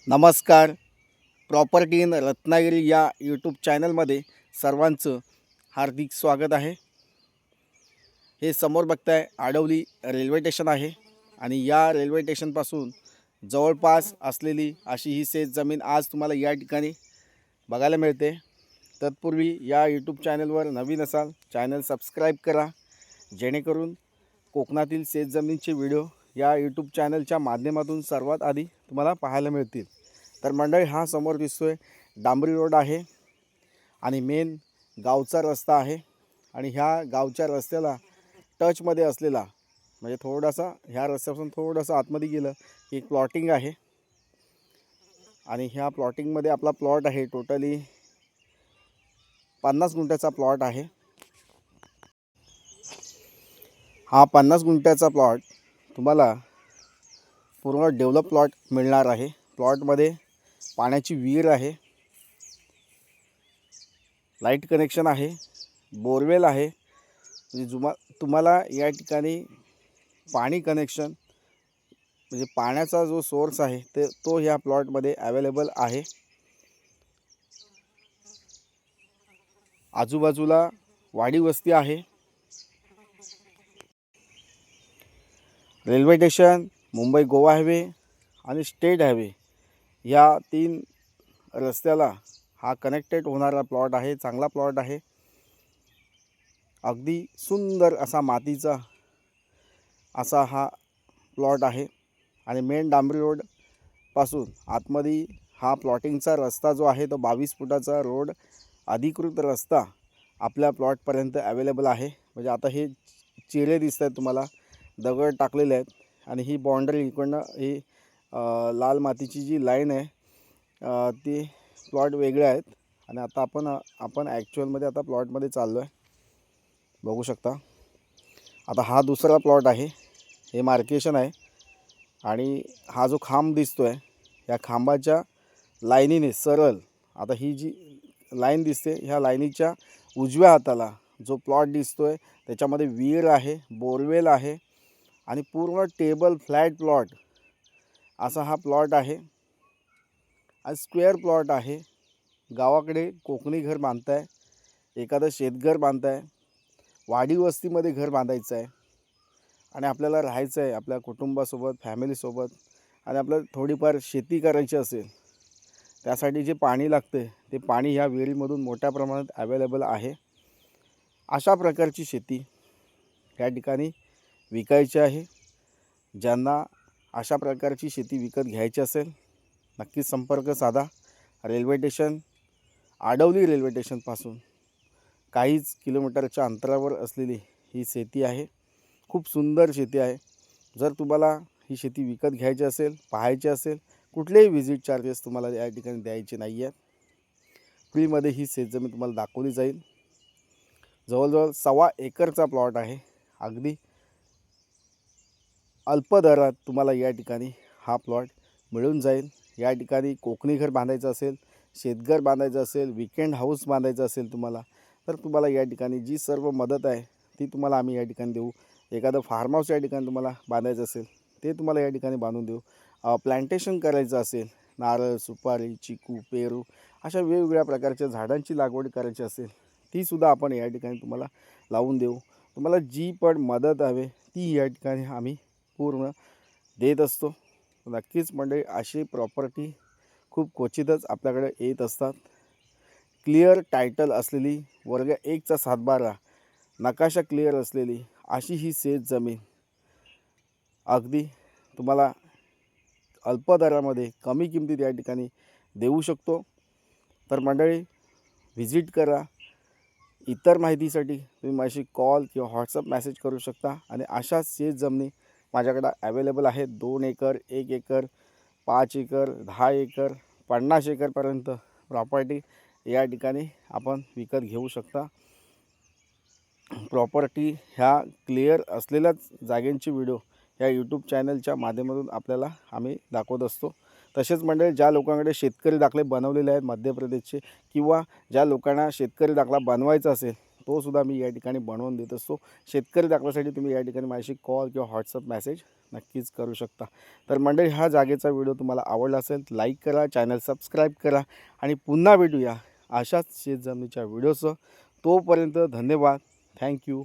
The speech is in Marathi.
नमस्कार. प्रॉपर्टी इन रत्नागिरी या यूट्यूब चॅनलमध्ये सर्वांचं हार्दिक स्वागत आहे. हे समोर बघताय आडवली रेल्वे स्टेशन आहे आणि या रेल्वे स्टेशनपासून जवळपास असलेली अशी ही शेत जमीन आज तुम्हाला या ठिकाणी बघायला मिळते. तत्पूर्वी या यूट्यूब चॅनलवर नवीन असाल चॅनल सबस्क्राईब करा, जेणेकरून कोकणातील शेत जमिनीचे व्हिडिओ या यूट्यूब चॅनलच्या माध्यमातून सर्वात आधी तुम्हाला पाहायला मिळतील. तर मंडळी, हा समोर दिसतोय डांबरी रोड आहे आणि मेन गावचा रस्ता आहे आणि ह्या गावच्या रस्त्याला टचमध्ये असलेला म्हणजे थोडासा ह्या रस्त्यापासून थोडंसं आतमध्ये गेलं की एक प्लॉटिंग आहे आणि ह्या प्लॉटिंगमध्ये आपला प्लॉट आहे. टोटली 50 गुंठ्याचा प्लॉट आहे. हा 50 गुंठ्याचा प्लॉट तुम्हाला पूर्ण डेव्हलप प्लॉट मिळणार आहे. प्लॉटमध्ये पाण्याची विहीर आहे, लाईट कनेक्शन आहे, बोरवेल आहे. म्हणजे तुम्हाला या ठिकाणी पाणी कनेक्शन म्हणजे पाण्याचा जो सोर्स आहे तो ह्या प्लॉटमध्ये अवेलेबल आहे. आजूबाजूला वाडी वस्ती आहे. Railway station, Mumbai Goa highway आणि स्टेट हायवे या 3 रस्त्याला हा कनेक्टेड होणारा प्लॉट आहे. चांगला प्लॉट आहे. अगदी सुंदर असा मातीचा असा हा प्लॉट आहे आणि मेन डांबरी रोडपासून आतमध्ये हा प्लॉटिंगचा रस्ता जो आहे तो 22 फुटाचा रोड अधिकृत रस्ता आपल्या प्लॉटपर्यंत अवेलेबल आहे. म्हणजे आता हे चिरे दिसत आहेत तुम्हाला, दगड टाकलेले आहेत आणि ही बाउंड्री इकडनं ही लाल मातीची जी लाईन आहे ती प्लॉट वेगळे आहेत. आणि आता आपण ॲक्च्युअलमध्ये आता प्लॉटमध्ये चाललो आहे, बघू शकता. आता हा दुसरा प्लॉट आहे, हे मार्केशन आहे आणि हा जो खांब दिसतो आहे या खांबाच्या लाईनीने सरळ आता ही जी लाईन दिसते ह्या लाईनीच्या उजव्या हाताला जो प्लॉट दिसतो आहे त्याच्यामध्ये विहीर आहे, बोरवेल आहे आणि पूर्ण टेबल फ्लॅट प्लॉट असा हा प्लॉट आहे आणि स्क्वेअर प्लॉट आहे. गावाकडे कोकणी घर बांधताय, एखादं शेतघर बांधताय, वाडी वस्तीमध्ये घर बांधायचं आहे आणि आपल्याला राहायचं आहे आपल्या कुटुंबासोबत, फॅमिलीसोबत आणि आपल्याला थोडीफार शेती करायची असेल, त्यासाठी जे पाणी लागते ते पाणी ह्या विहिरीमधून मोठ्या प्रमाणात अवेलेबल आहे. अशा प्रकारची शेती या ठिकाणी विकायची आहे. ज्यांना अशा प्रकारची शेती विकत घ्यायची असेल नक्कीच संपर्क साधा. रेल्वे स्टेशन, आडवली रेल्वे स्टेशनपासून काहीच किलोमीटरच्या अंतरावर असलेली ही शेती आहे. खूप सुंदर शेती आहे. जर तुम्हाला ही शेती विकत घ्यायची असेल, पाहायची असेल, कुठलेही व्हिजिट चार्जेस तुम्हाला या ठिकाणी द्यायचे नाही आहेत. फ्रीमध्ये ही शेतजमीन तुम्हाला दाखवली जाईल. जवळजवळ 1.25 एकरचा प्लॉट आहे. अगदी अल्प दरात तुम्हाला या ठिकाणी हा प्लॉट मिळून जाईल. या ठिकाणी कोकणी घर बांधायचं असेल, शेतघर बांधायचं असेल, वीकेंड हाऊस बांधायचं असेल तुम्हाला, तर तुम्हाला या ठिकाणी जी सर्व मदत आहे ती तुम्हाला आम्ही या ठिकाणी देऊ. एखादं फार्म हाऊस या ठिकाणी तुम्हाला बांधायचं असेल ते तुम्हाला या ठिकाणी बांधून देऊ. प्लांटेशन करायचं असेल, नारळ, सुपारी, चिकू, पेरू अशा वेगवेगळ्या प्रकारच्या झाडांची लागवड करायची असेल तीसुद्धा आपण या ठिकाणी तुम्हाला लावून देऊ. तुम्हाला जी पण मदत हवी ती या ठिकाणी आम्ही पूर्ण देत असतो. नक्कीच मंडळी, अशी प्रॉपर्टी खूप क्वचितच आपल्याकडे येत असतात. क्लिअर टायटल असलेली, वर्ग 1चा 7/12 नकाशा क्लिअर असलेली अशी ही शेत जमीन अगदी तुम्हाला अल्प दरामध्ये कमी किमतीत या ठिकाणी देऊ शकतो. तर मंडळी, व्हिजिट करा. इतर माहितीसाठी तुम्ही माझी कॉल किंवा व्हॉट्सअप मेसेज करू शकता आणि अशाच शेत जमिनी माझ्याकडे अवेलेबल आहेत. 2 एकर, 1 एकर, 5 एकर, 10 एकर, 50 एकरपर्यंत प्रॉपर्टी या ठिकाणी आपण विकत घेऊ शकता. प्रॉपर्टी ह्या क्लिअर असलेल्याच जागेंची व्हिडिओ या यूट्यूब चॅनलच्या माध्यमातून आपल्याला आम्ही दाखवत असतो. तसेच मंडळी, ज्या लोकांकडे शेतकरी दाखले बनवलेले आहेत मध्य प्रदेशचे किंवा ज्या लोकांना शेतकरी दाखला बनवायचा असेल तोसुद्धा मी या ठिकाणी बनवून देत असतो. शेतकरी दाखवासाठी तुम्ही या ठिकाणी माझ्याशी कॉल किंवा व्हॉट्सअप मेसेज नक्कीच करू शकता. तर मंडळी, हा जागेचा व्हिडिओ तुम्हाला आवडला असेल लाईक करा, चॅनल सबस्क्राईब करा आणि पुन्हा भेटूया अशाच शेतजमिनीच्या व्हिडिओसह. तोपर्यंत धन्यवाद. थँक्यू.